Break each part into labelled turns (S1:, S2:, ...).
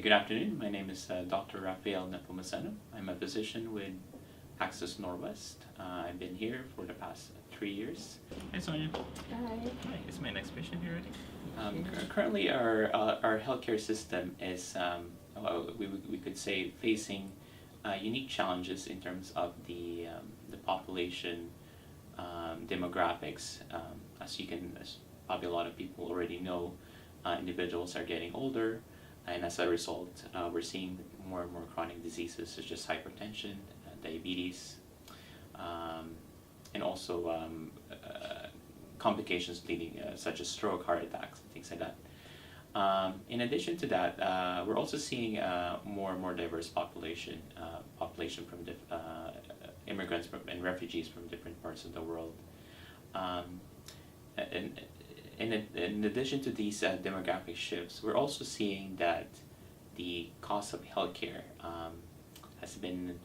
S1: Good afternoon. My name is Dr. Rafael Nepomuceno. I'm a physician with Asst Northwest. I've been here for the past 3 years. Hi, Sonia.
S2: Hi.
S1: Hi. Is my next patient here ready? Currently, our healthcare system is, we could say, facing unique challenges in terms of the population demographics. As probably a lot of people already know, individuals are getting older, and as a result, we're seeing more and more chronic diseases such as hypertension, diabetes, and also complications leading, such as stroke, heart attacks, things like that. In addition to that, we're also seeing more and more diverse population from immigrants and refugees from different parts of the world. And in addition to these demographic shifts, we're also seeing that the cost of healthcare has been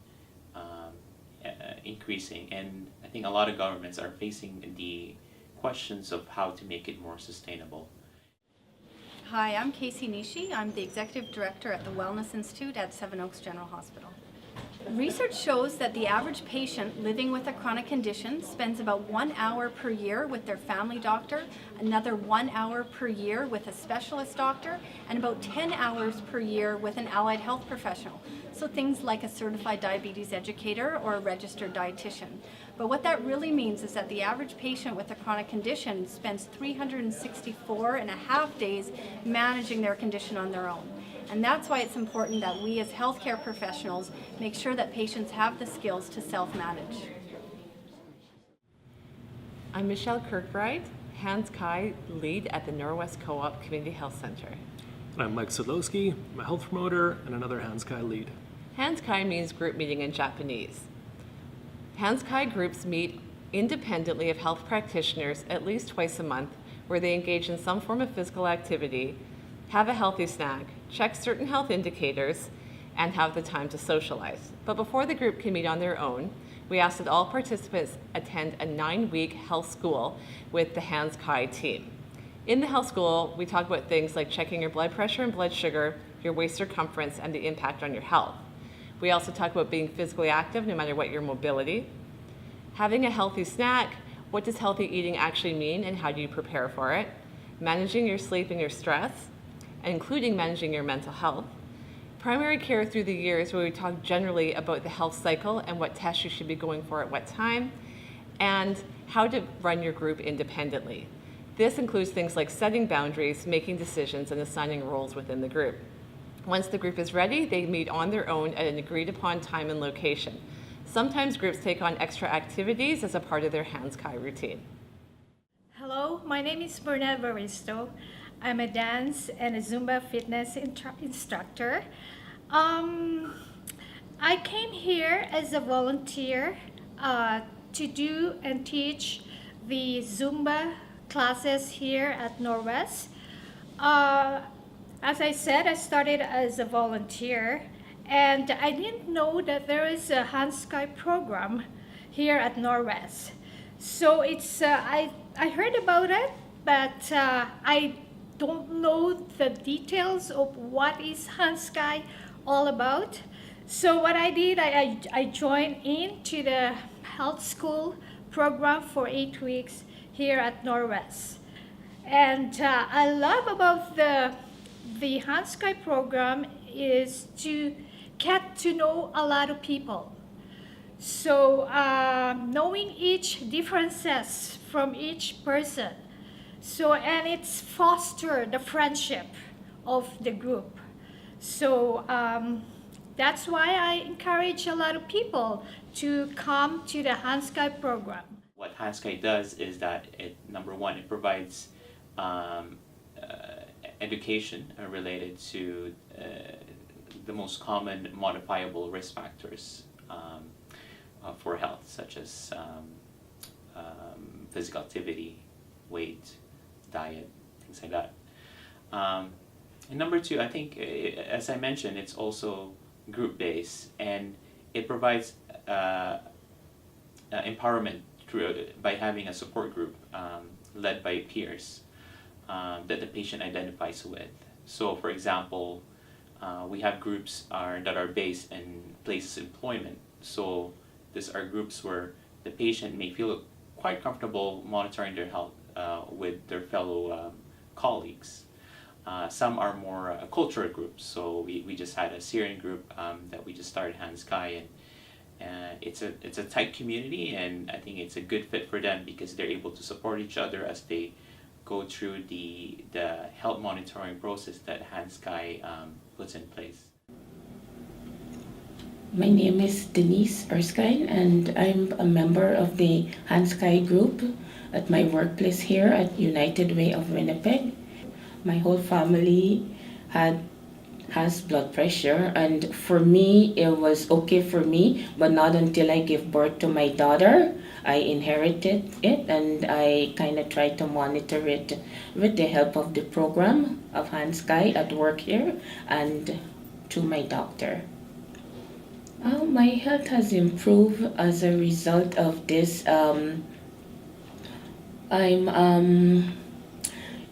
S1: increasing, and I think a lot of governments are facing the questions of how to make it more sustainable.
S2: Hi, I'm Casie Nishi. I'm the Executive Director at the Wellness Institute at Seven Oaks General Hospital. Research shows that the average patient living with a chronic condition spends about 1 hour per year with their family doctor, another 1 hour per year with a specialist doctor, and about 10 hours per year with an allied health professional. So things like a certified diabetes educator or a registered dietitian. But what that really means is that the average patient with a chronic condition spends 364 and a half days managing their condition on their own. And that's why it's important that we as healthcare professionals make sure that patients have the skills to self-manage.
S3: I'm Michelle Kirkbride, Hans Kai lead at the Norwest Co-op Community Health Center.
S4: And I'm Mike Sadlowski, I'm a health promoter and another Hans Kai lead.
S3: Hans Kai means group meeting in Japanese. Hans Kai groups meet independently of health practitioners at least twice a month, where they engage in some form of physical activity, have a healthy snack, check certain health indicators, and have the time to socialize. But before the group can meet on their own, we ask that all participants attend a 9-week health school with the Hans Kai team. In the health school, we talk about things like checking your blood pressure and blood sugar, your waist circumference, and the impact on your health. We also talk about being physically active no matter what your mobility, having a healthy snack, what does healthy eating actually mean and how do you prepare for it, managing your sleep and your stress, including managing your mental health, primary care through the years, where we talk generally about the health cycle and what tests you should be going for at what time, and how to run your group independently. This includes things like setting boundaries, making decisions, and assigning roles within the group. Once the group is ready, they meet on their own at an agreed upon time and location. Sometimes groups take on extra activities as a part of their Hans Kai routine.
S5: Hello, my name is Bernard Baristo. I'm a dance and a Zumba fitness instructor. I came here as a volunteer to do and teach the Zumba classes here at Norwest. As I said, I started as a volunteer, and I didn't know that there is a Hans Kai program here at Norwest. So it's I heard about it, but I don't know the details of what is Hans Kai all about. So what I did, I joined into the health school program for 8 weeks here at Norwest. And I love about the Hans Kai program is to get to know a lot of people. So knowing each differences from each person. So, and it's foster the friendship of the group. So that's why I encourage a lot of people to come to the Hans Kai program.
S1: What Hans Kai does is that number one, it provides education related to the most common modifiable risk factors for health, such as physical activity, weight, diet, things like that. And number two, I think, as I mentioned, it's also group-based, and it provides empowerment by having a support group led by peers that the patient identifies with. So, for example, we have groups that are based in places of employment. So these are groups where the patient may feel quite comfortable monitoring their health with their fellow colleagues. Some are more cultural groups. So we just had a Syrian group that we just started, Hanskai, and it's a tight community, and I think it's a good fit for them because they're able to support each other as they go through the health monitoring process that Hanskai puts in place.
S6: My name is Denise Erskine, and I'm a member of the Hanskai group at my workplace here at United Way of Winnipeg. My whole family has blood pressure, and for me it was okay for me, but not until I gave birth to my daughter. I inherited it, and I kind of tried to monitor it with the help of the program of Hanskai at work here and to my doctor. My health has improved as a result of this. I'm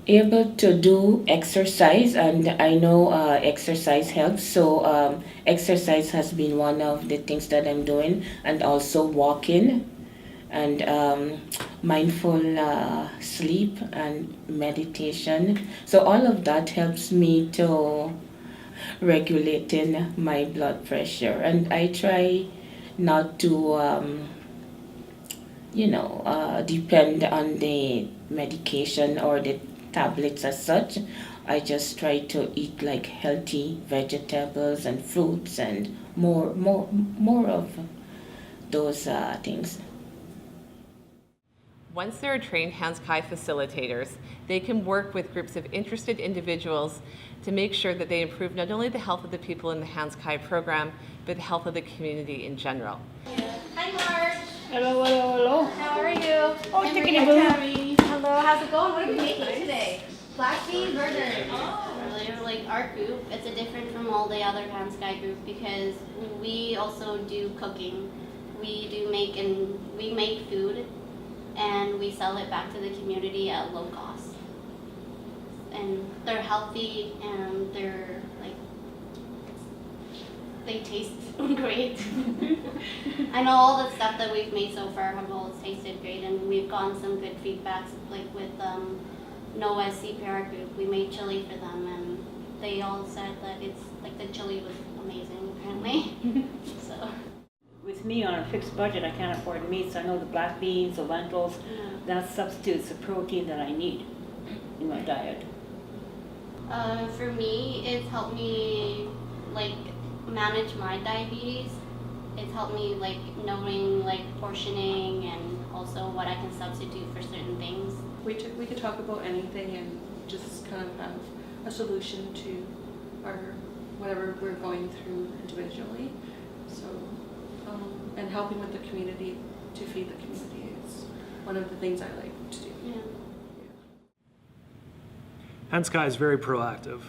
S6: able to do exercise, and I know exercise helps, so exercise has been one of the things that I'm doing, and also walking and mindful sleep and meditation. So all of that helps me to regulating my blood pressure, and I try not to depend on the medication or the tablets as such. I just try to eat like healthy vegetables and fruits and more of those things.
S3: Once there are trained Hanskai facilitators, they can work with groups of interested individuals to make sure that they improve not only the health of the people in the Hanskai program, but the health of the community in general.
S2: Hi, Marge.
S5: Hello, hello, hello.
S2: How are you?
S5: Oh,
S2: I'm
S5: taking
S2: Maria
S5: a
S2: Tammy. Hello, how's it going? What are we making today? Black bean burger.
S7: Like our group, it's a different from all the other Hanskai group because we also do cooking. We make food and we sell it back to the community at low cost. And they're healthy and they're like, they taste great. I know all the stuff that we've made so far have all tasted great, and we've gotten some good feedbacks, like with NOAA's CPR group. We made chili for them, and they all said that it's like the chili was amazing apparently. So.
S8: With me on a fixed budget, I can't afford meat, so I know the black beans, the lentils, that substitutes the protein that I need in my diet.
S7: For me, it's helped me like manage my diabetes. It's helped me like knowing like portioning and also what I can substitute for certain things.
S9: We could talk about anything and just kind of have a solution to our whatever we're going through individually. So, and helping with the community to feed the community is one of the things I like to do.
S7: Yeah.
S4: Hanskai is very proactive.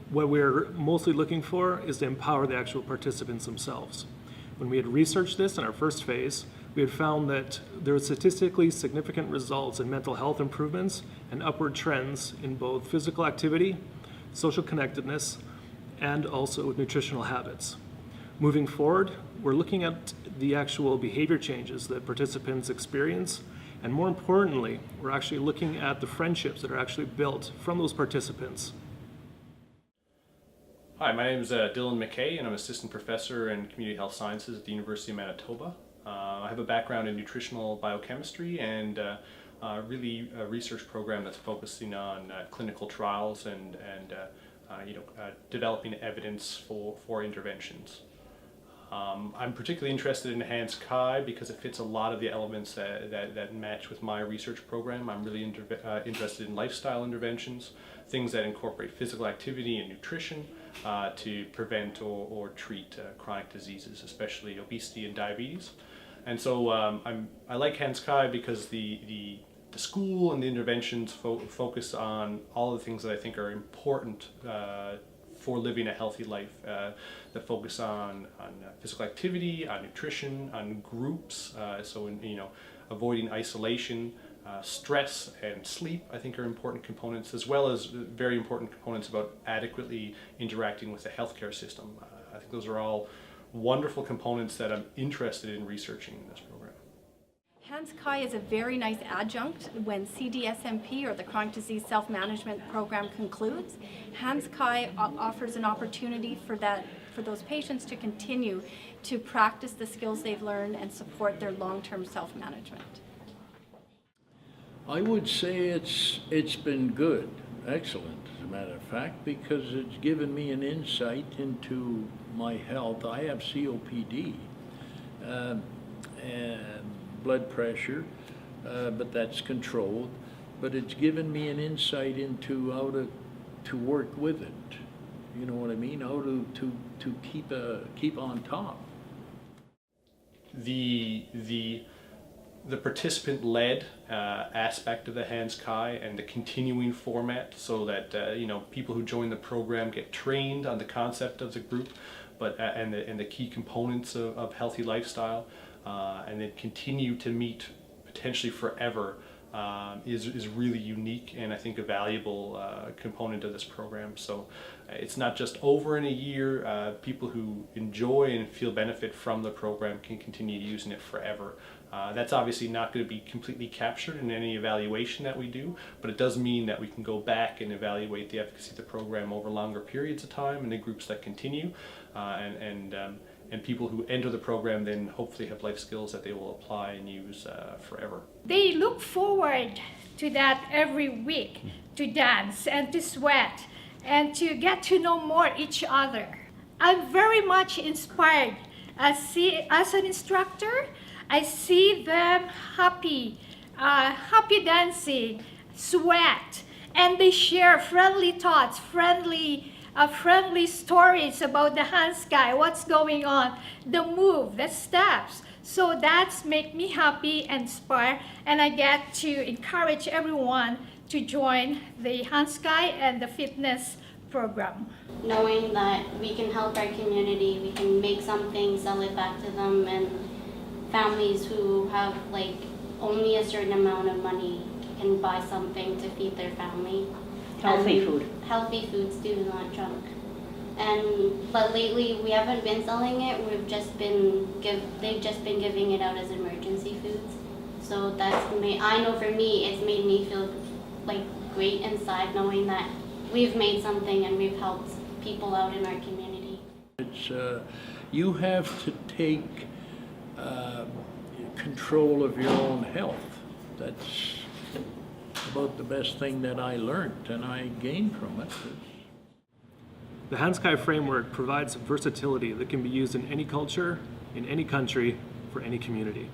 S4: What we're mostly looking for is to empower the actual participants themselves. When we had researched this in our first phase, we had found that there were statistically significant results in mental health improvements and upward trends in both physical activity, social connectedness, and also nutritional habits. Moving forward, we're looking at the actual behavior changes that participants experience, and more importantly, we're actually looking at the friendships that are actually built from those participants.
S10: Hi, my name is Dylan Mackay, and I'm Assistant Professor in Community Health Sciences at the University of Manitoba. I have a background in nutritional biochemistry and really a research program that's focusing on clinical trials and developing evidence for interventions. I'm particularly interested in Hanskai because it fits a lot of the elements that match with my research program. I'm really interested in lifestyle interventions, things that incorporate physical activity and nutrition to prevent or treat chronic diseases, especially obesity and diabetes. And so I like Hanskai because the school and the interventions focus on all the things that I think are important for living a healthy life, that focus on physical activity, on nutrition, on groups, avoiding isolation, Stress and sleep, I think, are important components, as well as very important components about adequately interacting with the healthcare system. I think those are all wonderful components that I'm interested in researching in this program.
S2: HANS-CHI is a very nice adjunct when CDSMP, or the Chronic Disease Self-Management Program, concludes. HANS-CHI offers an opportunity for those patients to continue to practice the skills they've learned and support their long-term self-management.
S11: I would say it's been good, excellent, as a matter of fact, because it's given me an insight into my health. I have COPD and blood pressure, but that's controlled. But it's given me an insight into how to work with it. You know what I mean? How to keep on top.
S10: The participant-led aspect of the HANS-CHI and the continuing format, so that people who join the program get trained on the concept of the group, but and the key components of healthy lifestyle, and then continue to meet potentially forever, is really unique, and I think a valuable component of this program. So it's not just over in a year. People who enjoy and feel benefit from the program can continue using it forever. That's obviously not going to be completely captured in any evaluation that we do, but it does mean that we can go back and evaluate the efficacy of the program over longer periods of time in the groups that continue, and people who enter the program then hopefully have life skills that they will apply and use forever.
S5: They look forward to that every week, to dance and to sweat and to get to know more each other. I'm very much inspired. As an instructor, I see them happy dancing, sweat, and they share friendly thoughts, friendly stories about the HANS-CHI, what's going on, the move, the steps. So that's make me happy and inspire, and I get to encourage everyone to join the HANS-CHI and the fitness program.
S7: Knowing that we can help our community, we can make something, sell it back to them, and families who have only a certain amount of money can buy something to feed their family.
S8: Healthy food.
S7: Healthy foods too, not junk. But lately we haven't been selling it. They've just been giving it out as emergency foods. So I know for me, it's made me feel great inside, knowing that we've made something and we've helped people out in our community.
S11: It's you have to take control of your own health. That's about the best thing that I learned and I gained from it.
S4: The HANS-CHI framework provides versatility that can be used in any culture, in any country, for any community.